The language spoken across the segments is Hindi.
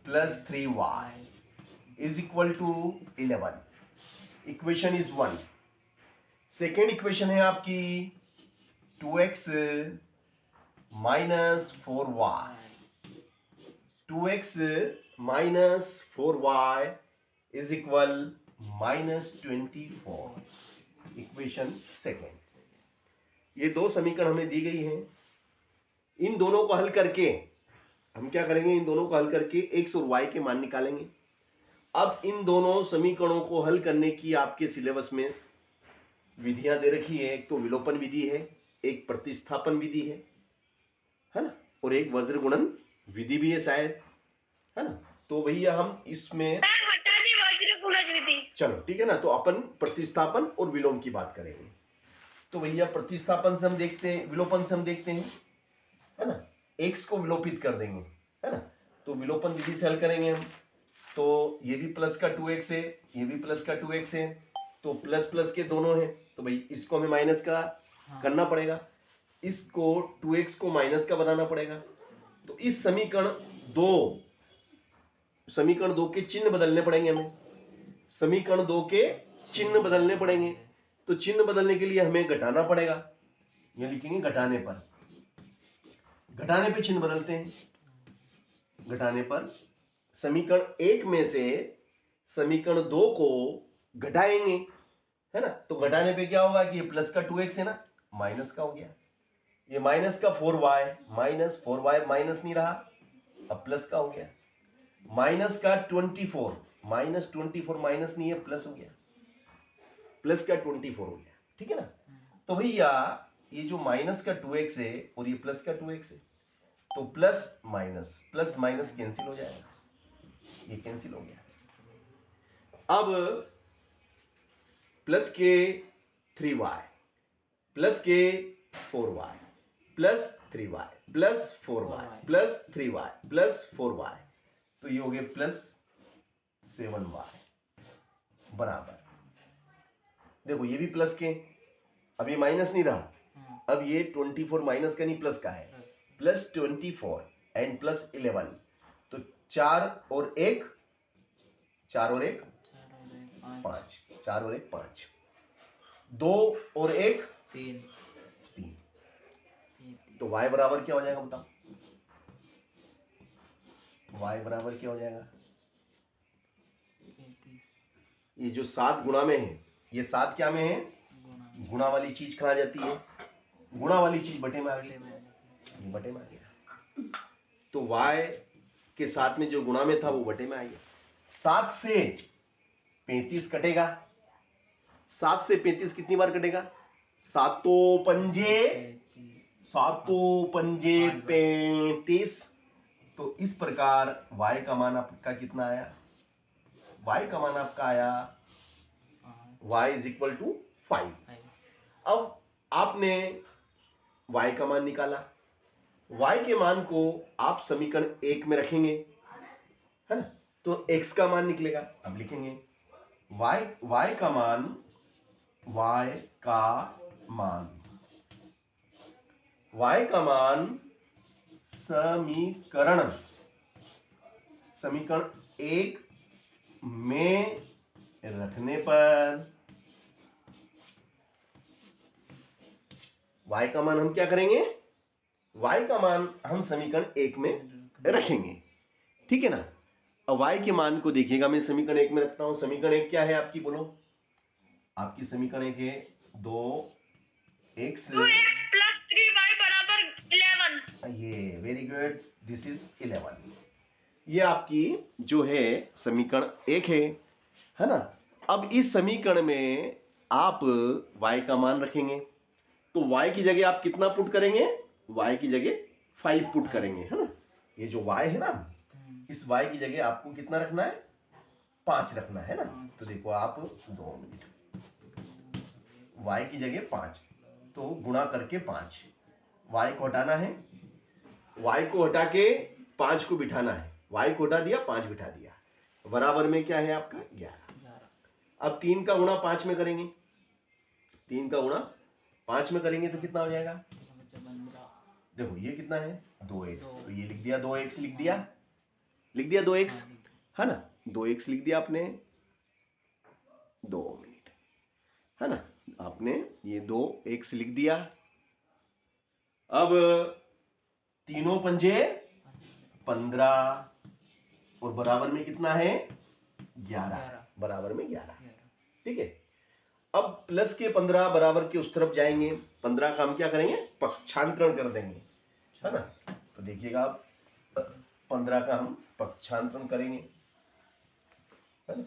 Plus 3y is equal to 11। Equation is 1। Second equation है आपकी 2x minus 4y। 2x minus 4y is equal minus 24। Equation second. ये दो समीकरण हमें दी गई हैं। इन दोनों को हल करके हम क्या करेंगे, इन दोनों को हल करके x और y के मान निकालेंगे। अब इन दोनों समीकरणों को हल करने की आपके सिलेबस में विधियां दे रखी है। एक तो विलोपन विधि है, एक प्रतिस्थापन विधि है ना, और एक वज्र गुणन विधि भी है शायद, है ना। तो भैया हम इसमें हटा दी वज्र गुणन विधि। चलो ठीक है ना, तो अपन प्रतिस्थापन और विलोम की बात करेंगे। तो भैया प्रतिस्थापन से हम देखते हैं, विलोपन से हम देखते हैं, है ना। x को विलोपित कर देंगे, है ना। तो विलोपन विधि से हल करेंगे हम। तो ये भी प्लस का 2x है, ये भी प्लस का 2x है, तो प्लस प्लस के दोनों हैं, तो भाई इसको हमें माइनस का करना पड़ेगा, इसको 2x को माइनस का बनाना पड़ेगा। तो इस समीकरण दो के चिन्ह बदलने पड़ेंगे हमें। समीकरण 2 के चिन्ह बदलने पड़ेंगे। तो चिन्ह बदलने के लिए हमें घटाना पड़ेगा। यह लिखेंगे घटाने पर। घटाने पे चिन्ह बदलते हैं। घटाने पर समीकरण 1 में से समीकरण 2 को घटाएंगे, है ना। तो घटाने पे क्या होगा कि ये प्लस का 2x है ना, माइनस का हो गया। ये माइनस का 4y, माइनस 4y माइनस नहीं रहा, अब प्लस का हो गया। माइनस का 24, माइनस 24 माइनस नहीं है, प्लस हो गया। प्लस का 24 हो गया, ठीक है ना। तो भैया ये जो माइनस का 2x है और ये प्लस का 2x है, तो प्लस माइनस कैंसिल हो जाएगा, ये कैंसिल हो गया। अब प्लस के 3y प्लस के 4y plus 3y plus 4y plus 3y plus 4y, तो ये हो गए प्लस 7y बराबर। देखो ये भी प्लस के, अब ये माइनस नहीं रहा, अब ये 24 माइनस का नहीं प्लस का है, प्लस 24 एंड प्लस 11, तो 4 और 1 5, 4 और 1 5, 2 और 1 3। तो y बराबर क्या हो जाएगा बताओ, y बराबर क्या हो जाएगा। ये जो 7 गुणा में है, ये 7 क्या में है, गुणा वाली चीज कहाँ जाती है, गुणा वाली चीज बटे में आ गई, बटे में आ गया। तो y के साथ में जो गुणा में था वो बटे में आ गया। 7 से 35 कटेगा, 7 से 35 कितनी बार कटेगा, सातों पंजे 35। तो इस प्रकार y का मान आपका कितना आया, y का मान आपका आया y इज इक्वल टू 5। अब आपने y का मान निकाला, y के मान को आप समीकरण 1 में रखेंगे, है ना, तो x का मान निकलेगा। अब लिखेंगे y का मान समीकरण 1 में रखने पर y का मान हम क्या करेंगे, y का मान हम समीकरण 1 में रखेंगे, ठीक है ना। अब y के मान को देखिएगा, मैं समीकरण 1 में रखता हूं। समीकरण 1 क्या है आपकी, बोलो। आपकी समीकरण 1 है 2x प्लस 3y बराबर 11। ये वेरी गुड, दिस इज 11। ये आपकी जो है समीकरण 1 है ना। अब इस समीकरण में आप y का मान रखेंगे, तो y की जगह आप कितना पुट करेंगे, y की जगह 5 पुट करेंगे, है ना। ये जो y है ना, इस y की जगह आपको कितना रखना है, 5 रखना है ना। तो देखो आप 2 मिनट, y की जगह 5, तो गुणा करके 5, y को हटाना है, y को हटा के 5 को बिठाना है, y को हटा दिया 5 बिठा दिया, बराबर में क्या है आपका 11। अब 3 का गुणा 5 में करेंगे, 3 का गुणा 5 में करेंगे तो कितना हो जाएगा, देखो ये कितना है 2x, तो ये लिख दिया 2x लिख दिया, लिख दिया 2x, है ना, 2x लिख दिया आपने, 2 मिनट, है ना, आपने ये 2x लिख दिया। अब तीनों पंजे 15 और बराबर में कितना है 11, बराबर में 11, ठीक है। अब प्लस के 15 बराबर के उस तरफ जाएंगे, 15 का हम क्या करेंगे पक्षांतरण कर देंगे, है ना। तो देखिएगा आप 15 का हम पक्षांतरण करेंगे, है ना।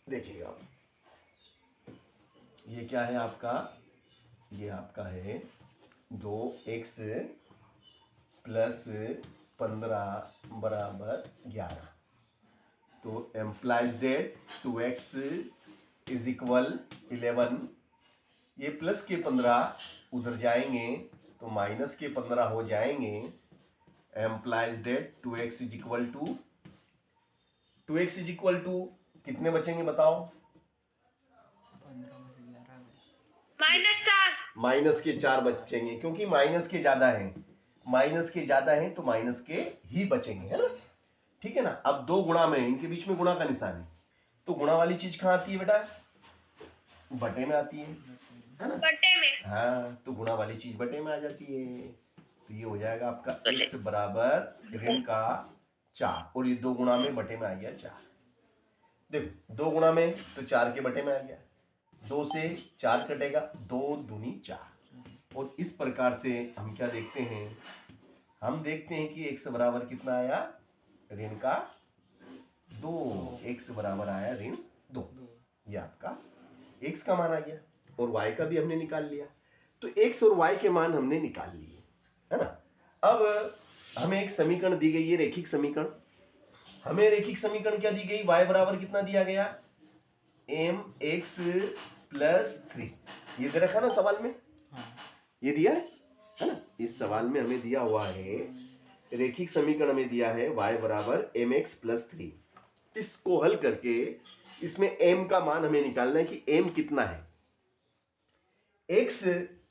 देखिएगा आप ये क्या है आपका, ये आपका है 2x प्लस 15 बराबर 11। तो employees that 2x is equal 11। ये प्लस के 15 उधर जाएंगे तो माइनस के 15 हो जाएंगे। Employees that 2x is equal to, 2x is equal to कितने बचेंगे बताओ, -4। माइनस के 4 बचेंगे, क्योंकि माइनस के ज्यादा हैं, माइनस के ज्यादा हैं तो माइनस के ही बचेंगे, है ना, ठीक है ना। अब दो गुणा में, इनके बीच में गुणा का निशान है, तो गुणा वाली चीज कहाँ आती है बेटा, बटे में आती है ना, बटे में। हाँ, तो गुणा वाली चीज बटे में आ जाती है। तो ये हो जाएगा आपका x बराबर ऋण का 4, और ये 2 गुणा में बटे में आ गया 4। देखो 2 गुणा में तो 4 के बटे में आ गया, 2 से 4 कटेगा, 2 दूनी 4। और इस प्रकार से हम क्या देखते हैं, हम देखते हैं कि x बराबर कितना आया ऋण का 2, x बराबर आया ऋण 2। ये आपका x का मान आ गया, और y का भी हमने निकाल लिया। तो x और y के मान हमने निकाल लिए, है ना। अब हमें एक समीकरण दी गई है, रैखिक समीकरण। हमें रैखिक समीकरण क्या दी गई, y बराबर कितना दिया गया mx प्लस 3। ये दे रखा ना सवाल में, ये दिया है ना, इस सवाल में हमें दिया हुआ है रैखिक समीकरण में दिया है y बराबर mx प्लस 3। इसको हल करके इसमें m का मान हमें निकालना है कि m कितना है। x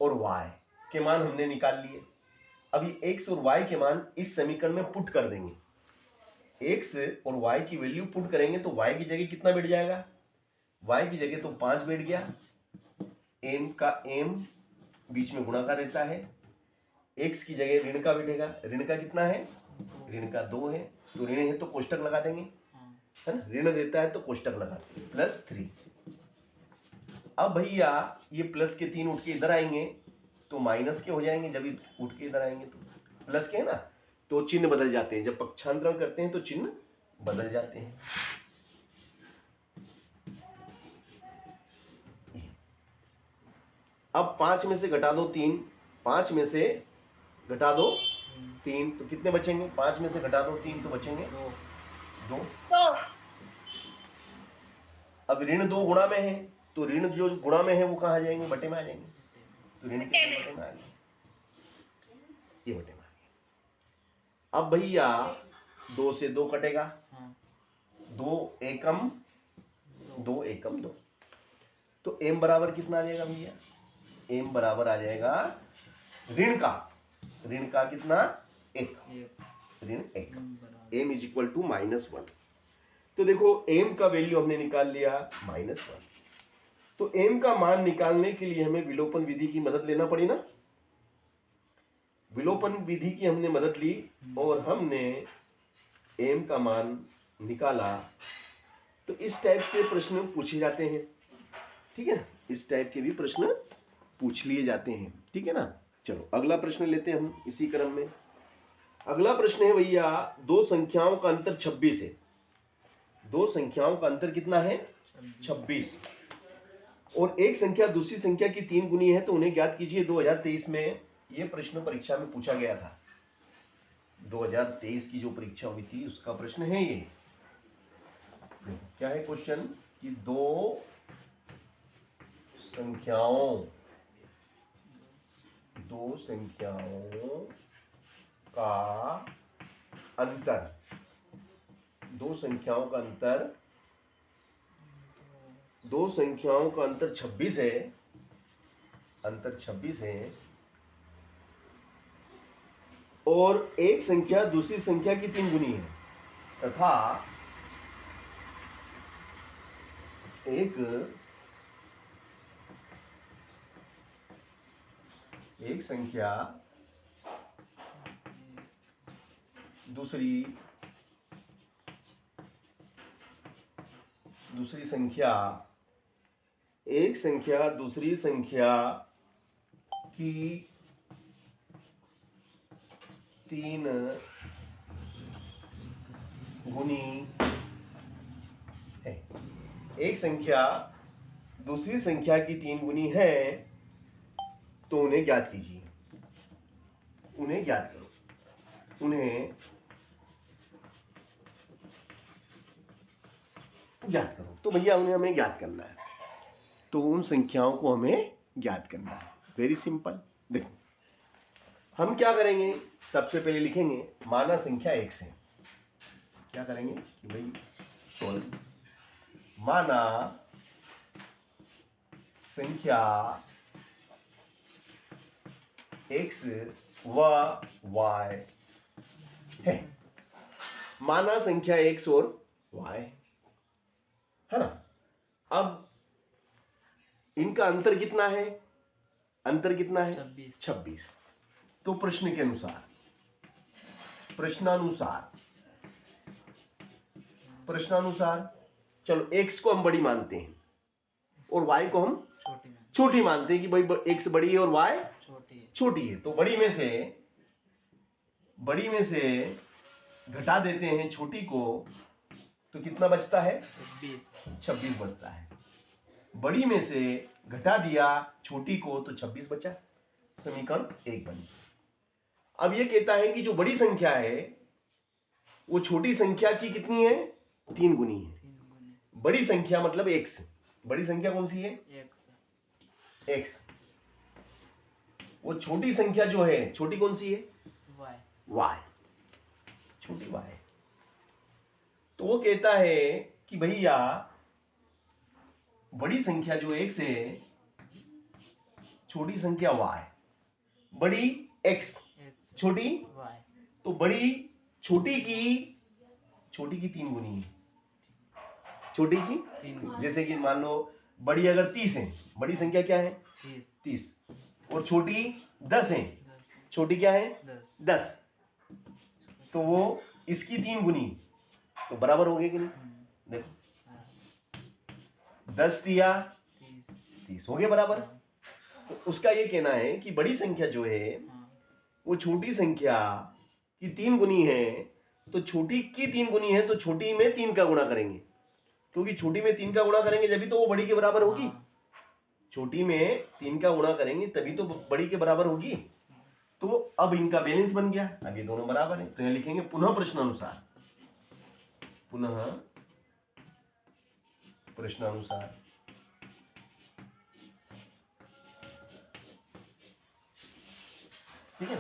और y के मान हमने निकाल लिए। अभी x और y के मान इस समीकरण में पुट कर देंगे, x और y की वैल्यू पुट करेंगे तो y की जगह कितना बैठ जाएगा, y की जगह तो 5 बैठ गया, m का m बीच में गुणा का रहता है, x की जगह ऋण का बैठेगा, ऋण का कितना है, ऋण का 2 है, तो ऋण है तो कोष्टक लगा देंगे, है ना, ऋण देता है तो कोष्टक लगा देंगे, प्लस 3। अब भैया ये प्लस के 3 उठ के इधर आएंगे तो माइनस के हो जाएंगे, जब उठ के इधर आएंगे तो प्लस के है ना, तो चिन्ह बदल जाते हैं, जब पक्षांतरण करते हैं तो चिन्ह बदल जाते हैं। अब 5 में से घटा दो 3, 5 में से घटा दो 3 तो कितने बचेंगे, 5 में से घटा दो 3 तो बचेंगे 2। अब ऋण 2 गुणा में है, तो ऋण जो गुणा में है वो कहाँ आ जाएंगे, बटे में आ जाएंगे, तो ऋण कितने बटे में आ गए, ये बटे में आ गए। अब भैया 2 से 2 कटेगा, 2 एकम 2 एकम 2, तो m बराबर कितना आ जाएगा भैया, m बराबर आ जाएगा ऋण का कितना 1, ऋण 1, m इज इक्वल टू -1। तो देखो m का वैल्यू हमने निकाल लिया -1। तो m का मान निकालने के लिए हमें विलोपन विधि की मदद लेना पड़ी ना, विलोपन विधि की हमने मदद ली और हमने m का मान निकाला। तो इस टाइप से प्रश्न पूछे जाते हैं, ठीक है ना, इस टाइप के भी प्रश्न पूछ लिए जाते हैं, ठीक है ना। चलो अगला प्रश्न लेते हैं हम इसी क्रम में। अगला प्रश्न है भैया, दो संख्याओं का अंतर 26 है, दो संख्याओं का अंतर कितना है 26, और एक संख्या दूसरी संख्या की 3 गुनी है, तो उन्हें ज्ञात कीजिए। 2023 में ये प्रश्न परीक्षा में पूछा गया था, 2023 की जो परीक्षा हुई थी उसका प्रश्न है ये। क्या है क्वेश्चन कि दो संख्याओं का अंतर, दो संख्याओं का अंतर 26 है, अंतर 26 है, और एक संख्या दूसरी संख्या की 3 गुनी है तथा एक संख्या दूसरी संख्या एक संख्या दूसरी संख्या की 3 गुनी है। एक संख्या दूसरी संख्या की 3 गुनी है तो उन्हें ज्ञात कीजिए। उन्हें ज्ञात करो। उन्हें ज्ञात करो। तो भैया उन्हें हमें ज्ञात करना है, तो उन संख्याओं को हमें ज्ञात करना है। Very simple. देखो हम क्या करेंगे, सबसे पहले लिखेंगे माना संख्या 1 से। क्या करेंगे कि भाई सोल्व माना संख्या x व y है। माना संख्या x और y है ना। अब इनका अंतर कितना है? अंतर कितना है? 26। तो प्रश्न के अनुसार प्रश्नानुसार चलो x को हम बड़ी मानते हैं और y को हम छोटी मानते हैं कि भाई x बड़ी है और y छोटी है। तो बड़ी में से घटा देते हैं छोटी को, तो कितना बचता है? 26 बचता है। बड़ी में से घटा दिया छोटी को तो 26 बचा। समीकरण 1 बन गया। अब ये कहता है कि जो बड़ी संख्या है वो छोटी संख्या की कितनी है? 3 गुनी है। बड़ी संख्या मतलब x। बड़ी संख्या कौन सी है? x। वो छोटी संख्या जो है, छोटी कौन सी है? y। छोटी y। तो वो कहता है कि भैया बड़ी संख्या जो x है, छोटी संख्या y, बड़ी x, छोटी y। तो बड़ी छोटी की 3 गुनी है। छोटी की 3। जैसे कि मान लो बड़ी अगर 30 है, बड़ी संख्या क्या है? 30। और छोटी 10 है, छोटी क्या है? 10। तो वो इसकी 3 गुनी, तो बराबर हो गए कि नहीं? देखो 10 दिया 30 हो गए बराबर। तो उसका ये कहना है कि बड़ी संख्या जो है वो छोटी संख्या की 3 गुनी है। तो छोटी की 3 गुनी है तो छोटी में 3 का गुणा करेंगे, क्योंकि छोटी में 3 का गुणा करेंगे जब तो वो बड़ी के बराबर होगी। छोटी में 3 का गुणा करेंगे तभी तो बड़ी के बराबर होगी। तो अब इनका बैलेंस बन गया, अब ये दोनों बराबर है। तो यहां लिखेंगे पुनः प्रश्नानुसार। पुनः प्रश्नानुसार ठीक है।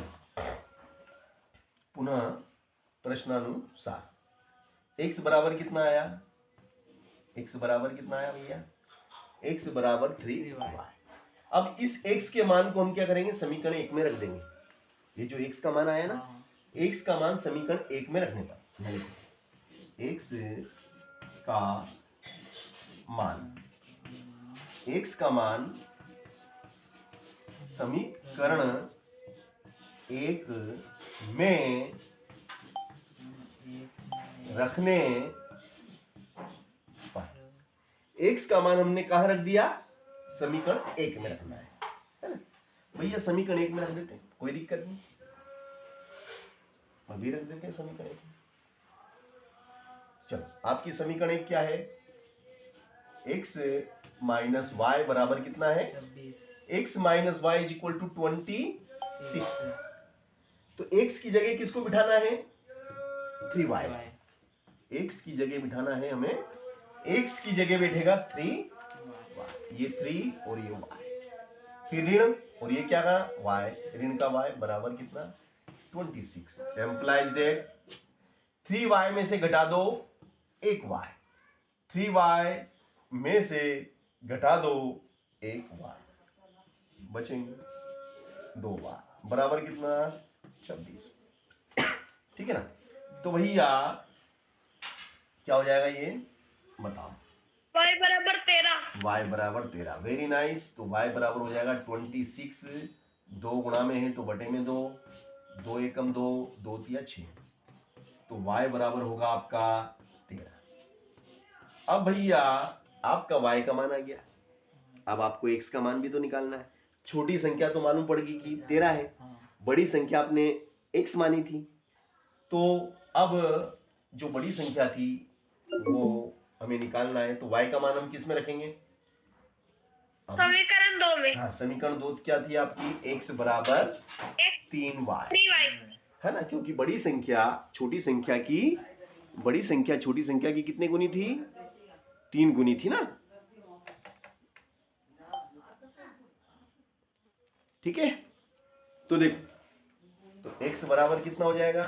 पुनः प्रश्नानुसार x बराबर कितना आया? x बराबर कितना आया भैया? x बराबर 3y। अब इस x के मान को हम क्या करेंगे? समीकरण 1 में रख देंगे। ये जो x का मान आया ना, x का मान समीकरण 1 में रखने पर x का मान समीकरण 1 में रखने पर x का मान हमने कहां रख दिया? समीकरण 1 में रखना है ना भैया। समीकरण 1 में रख देते हैं, कोई दिक्कत नहीं, अभी रख देते हैं समीकरण 1 में। चलो आपकी समीकरण 1 क्या है? x माइनस y बराबर कितना है? 26। x minus y is equal to 26। तो x की जगह किसको बिठाना है? 3y। x की जगह बिठाना है हमें, x की जगह बैठेगा 3y। ये 3 और ये y, फिर ऋण और ये क्या का y, ऋण का y बराबर कितना? 26। एम्प्लाइज डेट 3y में से घटा दो 1y, 3y में से घटा दो 1y, बचेंगे 2y बराबर कितना? 26। ठीक है ना। तो भैया क्या हो जाएगा ये बताओ। y बराबर 13। y बराबर 13। Very nice. तो y बराबर हो जाएगा 26। 2 गुणा में है तो बटे में 2, 2 एकम 2, 2 तिया 6। तो y बराबर होगा आपका 13। अब भैया आपका y का मान आ गया। अब आपको x का मान भी तो निकालना है। छोटी संख्या तो मालूम पड़ेगी कि 13 है, बड़ी संख्या आपने x मानी थी। तो अब जो बड़ी संख्या थी वो हमें निकालना है। तो y का मान हम किस में रखेंगे? समीकरण 2 में। हाँ, समीकरण 2 क्या थी आपकी? x बराबर 3y, है ना, क्योंकि बड़ी संख्या छोटी संख्या की कितने गुनी थी? 3 गुनी थी ना। ठीक है, तो देखो, तो x बराबर कितना हो जाएगा?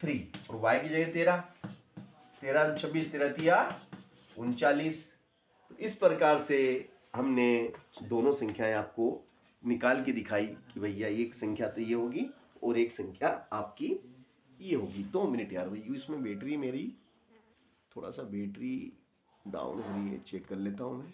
3 और y की जगह 13। 13 26 13 तिया 39। तो इस प्रकार से हमने दोनों संख्याएं आपको निकाल के दिखाई कि भैया एक संख्या तो ये होगी और एक संख्या आपकी ये होगी। 2 मिनट यार भैया, इसमें बैटरी मेरी थोड़ा सा बैटरी डाउन हो रही है, चेक कर लेता हूँ मैं।